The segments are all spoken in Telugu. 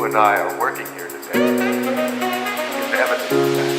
and I are working here today is evidence of that.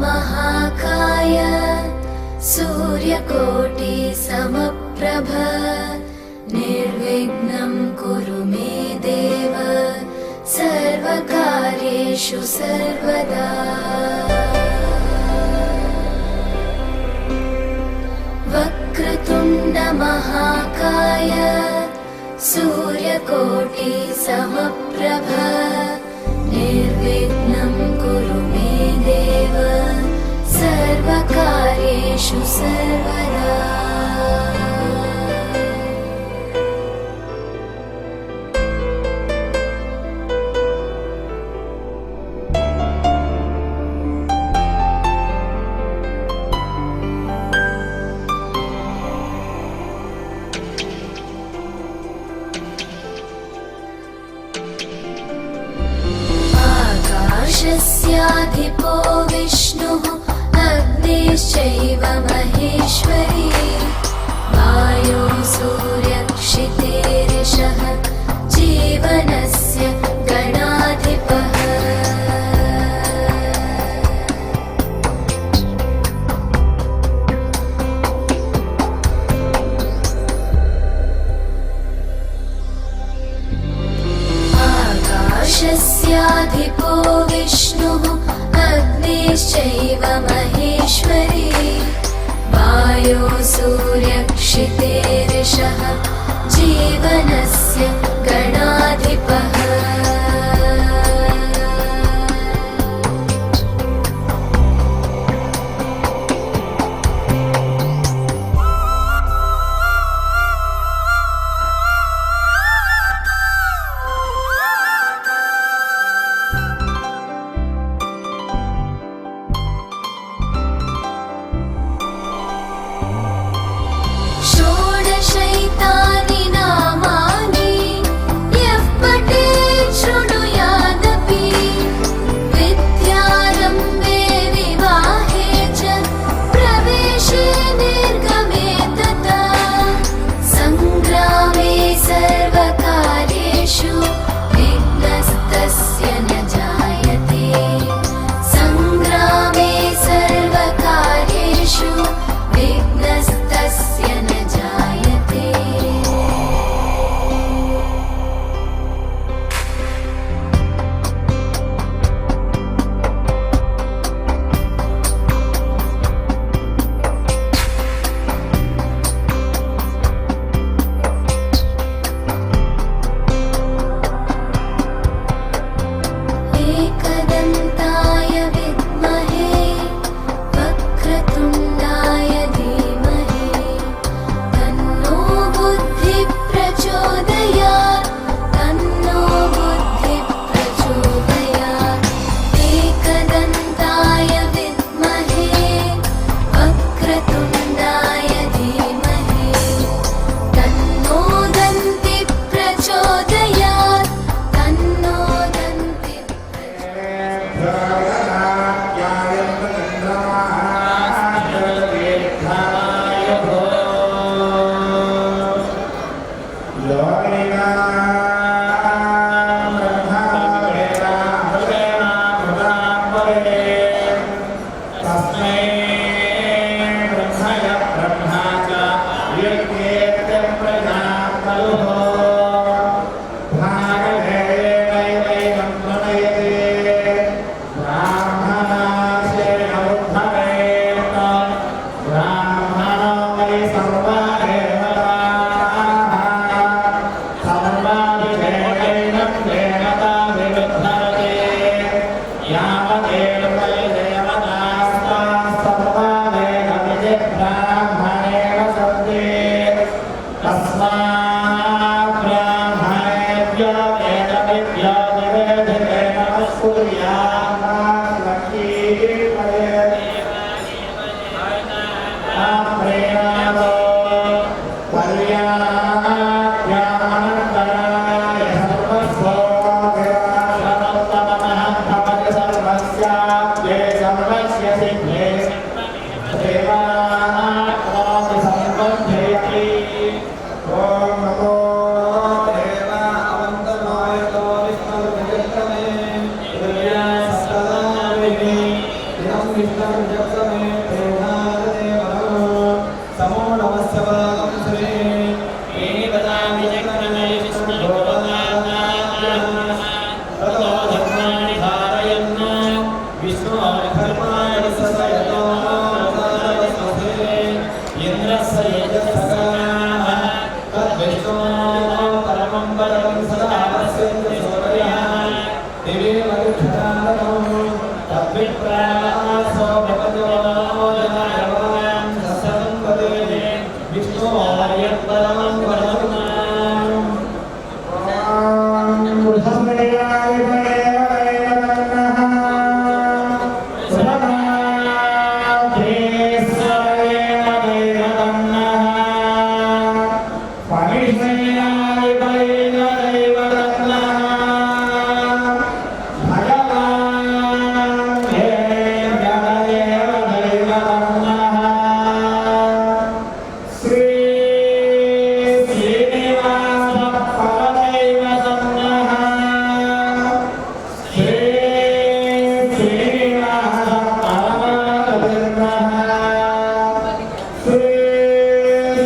महाकाय सूर्यकोटि समप्रभ निर्विघ्नं कुरु मे देव सर्वकार्येषु सर्वदा। वक्रतुण्ड महाकाय सूर्यकोटि समप्रभ निर्विघ्नं कुरु मे देव सर्वकार्येषु सर्वदा। आकाशस्याधिपो विष्णुः अग्निश्चैव महेश्वरी वायो सूर्यक्षितेरिषः जीवनस्य गणाधिपः। गणाधिपो विष्णुः अग्निश्चैव महेश्वरी वायो सूर्यक्षितेरिषः जीवनस्य गणाधिपः षोडशैतानि नामानि यः पठेत् शृणुयादपि विद्यारम्भे विवाहे च प्रवेशे निर्गमे तथा सङ्ग्रामे सर्वकार्येषु विघ्नस्तस्य न जायते सङ्ग्रामे सर्वकार्येषु विघ्नस्तस्य न जायते एकदन्ताय विद्महे वक्रतुण्डाय धीमहि तन्नो बुद्धिः प्रचोदयात् तन्नो बुद्धिः प्रचोदयात् एकदन्ताय विद्महे वक्रतुण्डाय धीमहि तन्नो दन्तिः प्रचोदयात् तन्नो दन्तिः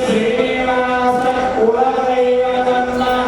శ్రీనివాస కులదైవతన్నః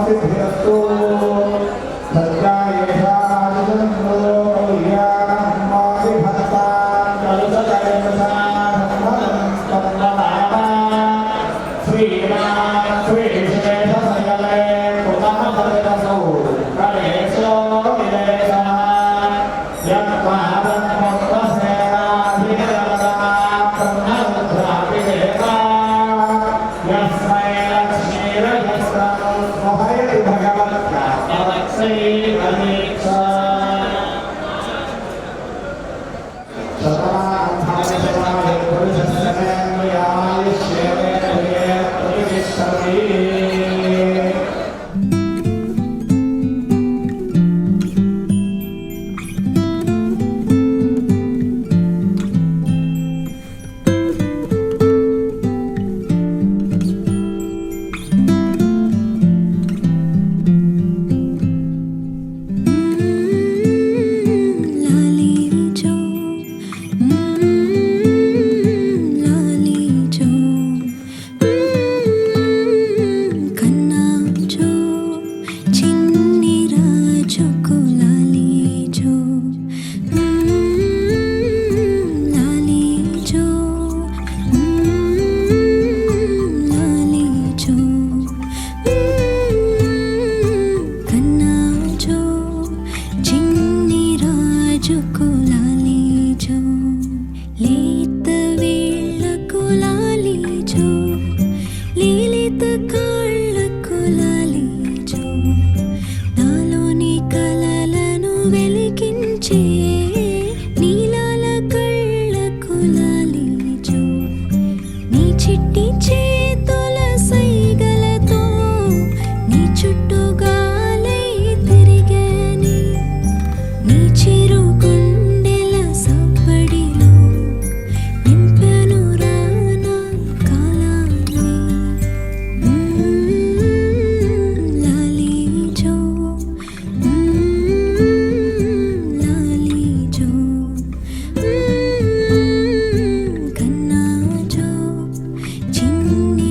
సిద్ధిరస్తు సత్యాయేషాదిజన్మో కళ్యాణమాది భక్తాన్ కలుషకైర్సాధమనం స్కందమాన శ్రీమాన్ శ్రీశేషశయలే పునః కళేశో విలేశః చిన్ని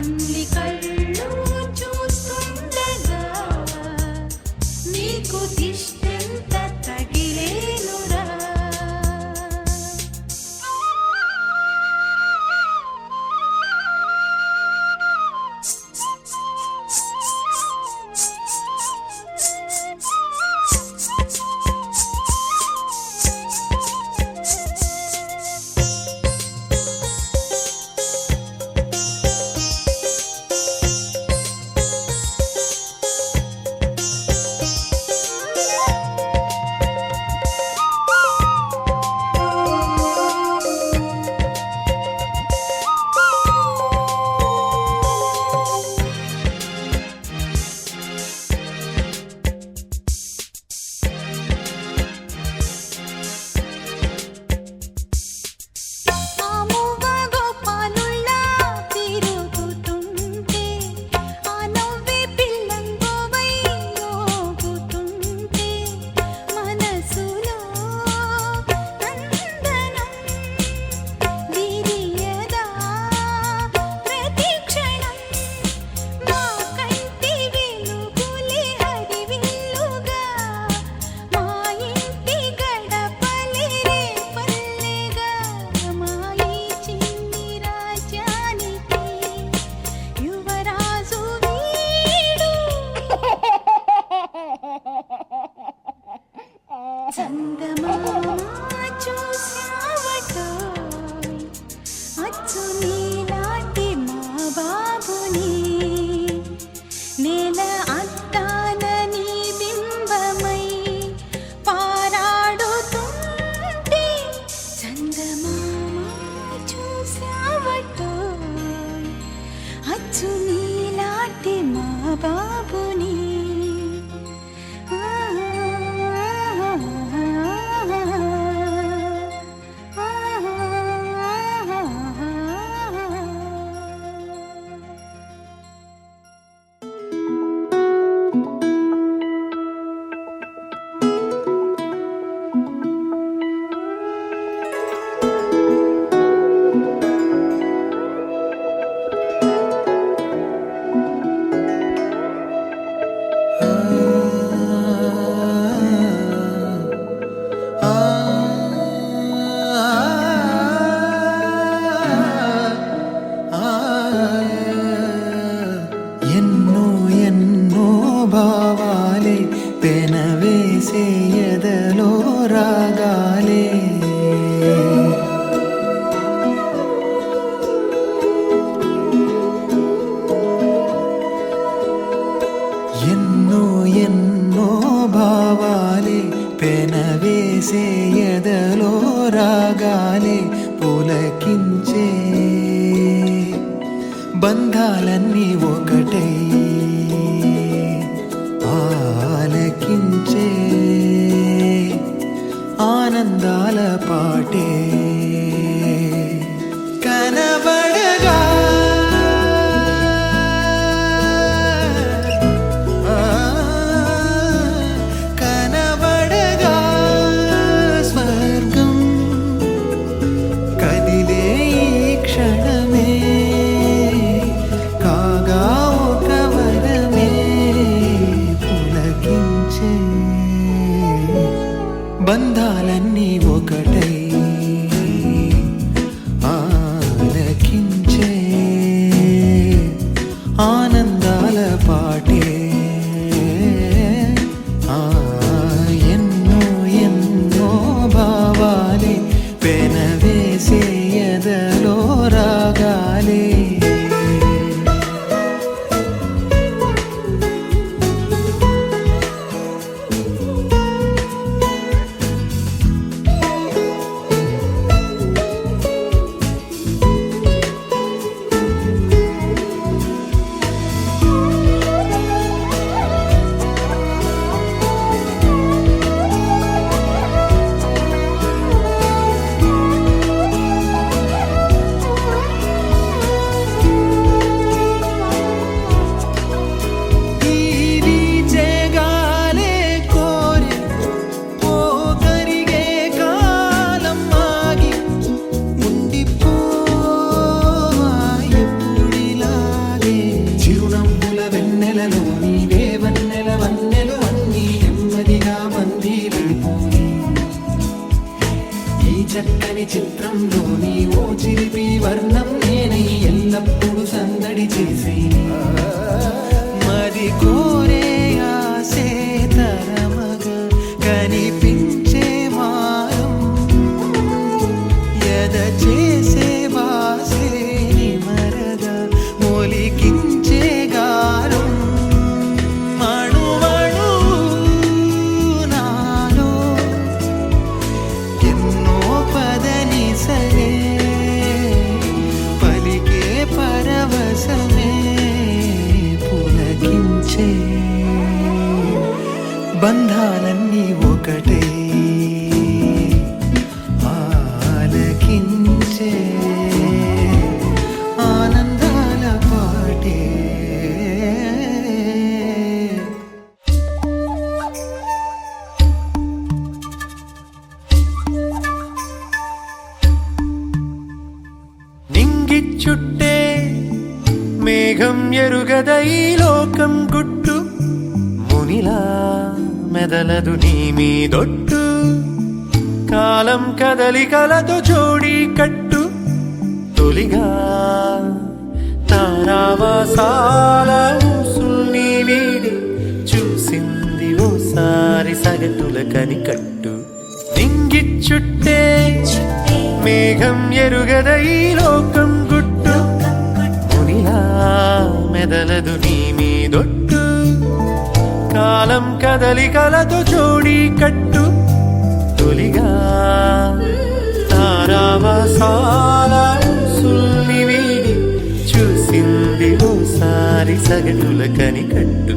అన్ని కళ్ళు చూస్తుండగా నీకు దిష్టంత తగిలేనురా. చందమామ చూశావటోయ్ అచ్చు నీలాంటి మా బాబుని నేల అద్దాన నీ బింబమై పారాడుతుంటే చందమామ చూశావటోయ్ అచ్చు నీలాంటి మా బాబుని. ఎన్నో ఎన్నో భావాలే పెనవేసే ఎదలో రాగాలే ఎన్నో ఎన్నో భావాలే పెనవేసే ఎదలో రాగాలే పులకించే బంధాలన్నీ ఒకటై ఆలకించే ఆనందాల పాటే కనబడగా కనబడగా స్వర్గం కదిలే ఈ క్షణమే కాగా ఒక వరమే పులకించే బంధాలన్నీ ఒకటై తెలిసి మరి కోరే ఆసే తరమగా కనిపించే మారం ఎద చేసే వాసే నిమరగా మొలికించే గారం మణువణు నాలో ఎన్నో పదని సరే పలికే పరవశమే పులకించే బంధాలన్నీ ఒకటే ఆలకించే ఆనందాల పాటే నింగిచ్చుట్టే మేఘం ఎరుగదై లోకం గుట్టు మునిలా మెదలదు నీ మీదొట్టు కాలం కదలికలతో జోడి కట్టు తొలిగా తారావాసాల ఊసుల్ని వీడి చూసింది ఓసారి సగటుల కనికట్టు నింగిచ్చుట్టే మేఘం ఎరుగదై లోకం గుట్టు మునిలా మెదలదు నీ మీదొట్టు కాలం కదలికలతో జోడి కట్టు తొలిగా తారావాసాల ఊసుల్ని వీడి చూసింది ఓసారి సగటుల కనికట్టు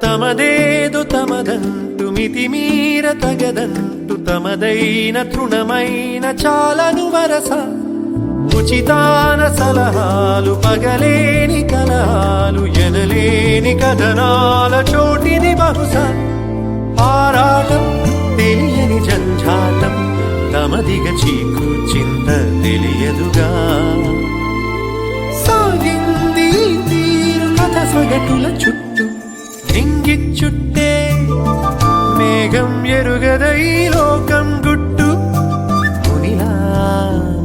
తమదేదు తమదంటు మితిమీర తగదంటు తమదైన తృణమైన చాలను వరస ఉచితాన సలహాలు పగలేని కలహాలు ఎనలేని కథనాల చోటిది బహుశా ఆరాటం తెలియని జంఝాటం తమదిగ చీకు చింత తెలియదుగా సాగింది తీరు కథ సగటుల చుట్టూ నింగిచ్చుట్టే మేఘం ఎరుగదై లోకం గుట్టు మునిలా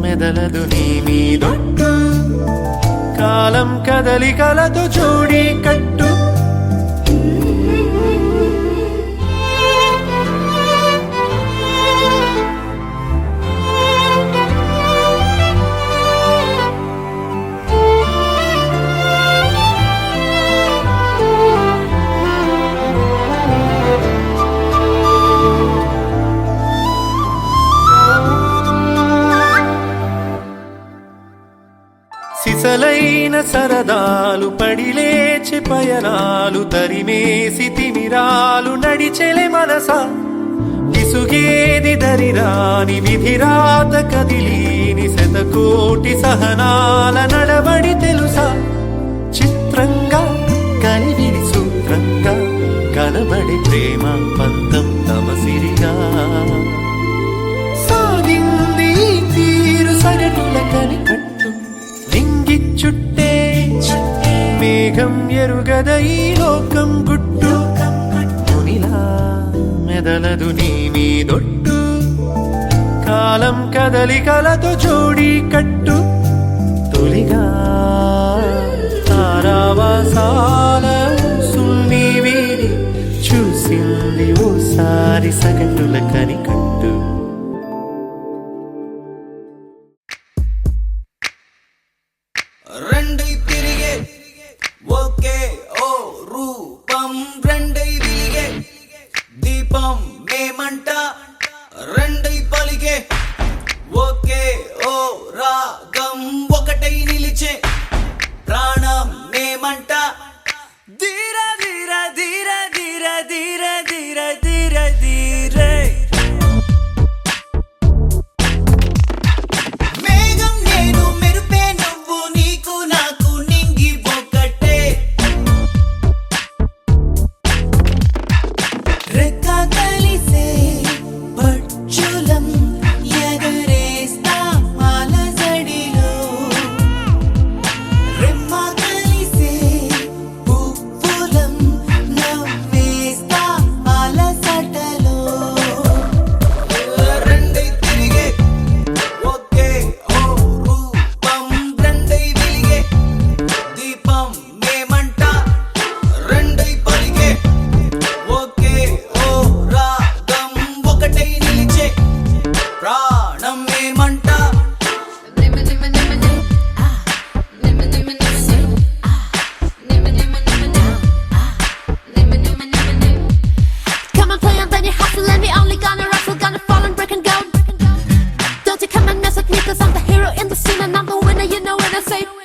మెదలదు నీ మీదొట్టు కాలం కదలికలతో జోడి కట్టు సిసలైన సరదాలు పడిలేచి పయనాలు తరిమేసి తిమిరాలు నడిచెలే మనస విసుగేది దరిరాని విధిరాత కదిలీని శతకోటి సహనాల నడబడి తెలుసా చిత్రంగా కలివిడి సూత్రంగా కనబడి ప్రేమ పంతం తమసిరిగా సాగింది తీరు సగటుల కనికట్టు నింగిచ్చుట్టే మేఘం ఎరుగదై లోకం గుట్టు మునిలా మెదలదు నీ మీదొట్టు కాలం కదలికలతో జోడి కట్టు తొలిగా తారావాసాల ఊసుల్ని వీడి చూసింది ఓసారి సగటుల కనికట్టు రెండై తిరిగే ఒకే ఓ రూపం రెండై విలిగే దీపం మేమంట రెండై పలిగే ఒకే ఓ రాగం ఒకటై నిలిచే ప్రాణం మేమంట ధీర ధీర ధీర ధీర ధీర ధీర ధీర ధీరే మేఘం నేను మెరుపే నువ్వు నీకు నాకు నింగి ఒకటే రెక్క కలిసే పచ్చులం ఎగరేస్తా అలజడిలో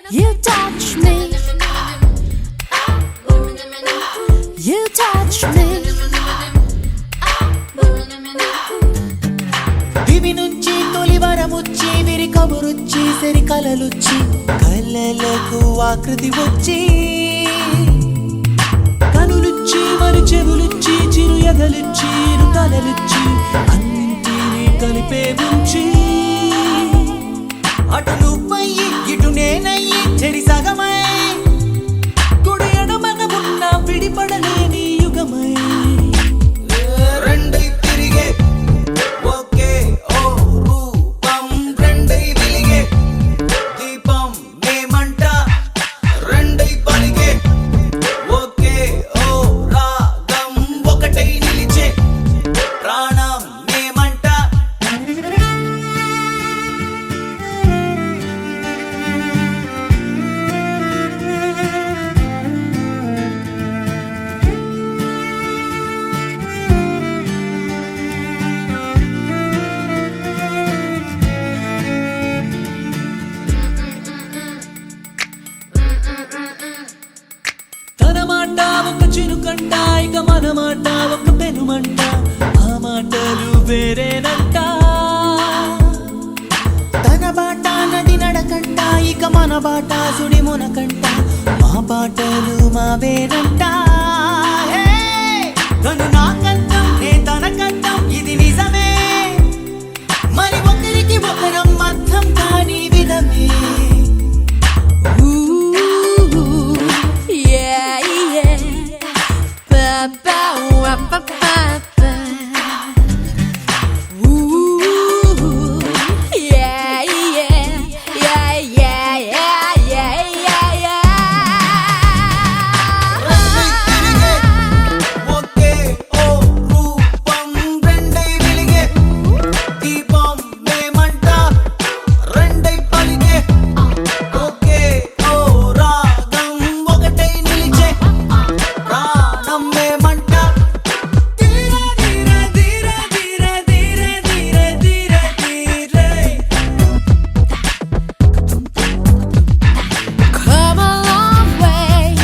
You touch me. You touch me. దివి నుంచి తొలి వరముచ్చి విరి కబురుచ్చి సరి కలలుచ్చి కళ్ళలకు ఆకృతి వచ్చి కనులుచ్చి మరి చెవులుచ్చి చిరు ఎదలుచ్చి ఇరు తలలుచ్చి అన్నింటినీ కలిపే ఉంచి అటు నువ్వయ్యి ఇటు నేనయ్యి చెరి సగమై కుడి ఎడమగ ఉన్న విడిపడలేని యుగమై రెండై తిరిగే ఒకే ఓ రూపం రెండై వెలిగే దీపం మేమంట రెండై పలిగే ఒకే ఓ రాగం ఒకటై నిలిచే ప్రాణం మేమంట తన మాట ఒక చిరుకంట ఇక మన మాట ఒక పెనుమంట ఆ మాటలు వేరేనంట తన బాట నది నడకంట ఇక మన బాట సుడి మునకంట మా బాటలు మా వేరంట హే! తను నాకంతం నే తనకంతం ఇది నిజమే మరి ఒకరికి ఒకరం అర్థం కాని విధమే Ooh, yeah, yeah. Ba ba wa ba ba ba. Ooh, yeah, yeah, yeah, yeah, yeah, yeah, yeah, తిరిగే ఒకే ఓ రూపం రెండై వెలిగే దీపం మేమంట రెండై పలిగే ఒకే ఓ రాగం ఒకటై నిలిచే ప్రాణం మేమంట ధీర ధీర ధీర ధీర ధీర ధీర ధీర ధీర Come a long way,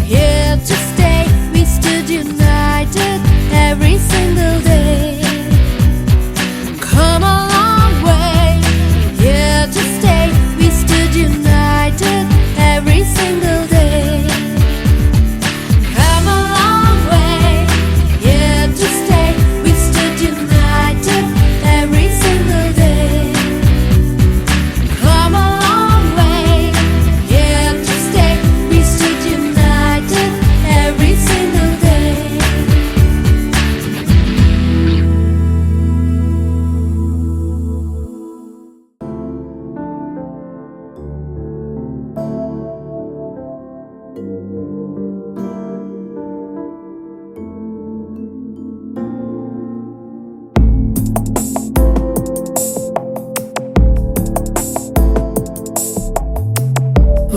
here to stay. We stood united every single day. Come a long way, here to stay. We stood united every single day. Come a long way, here to stay. We stood united every single day. Come a long way, here to stay. We stood united every single day.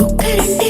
ఒక్కరంటే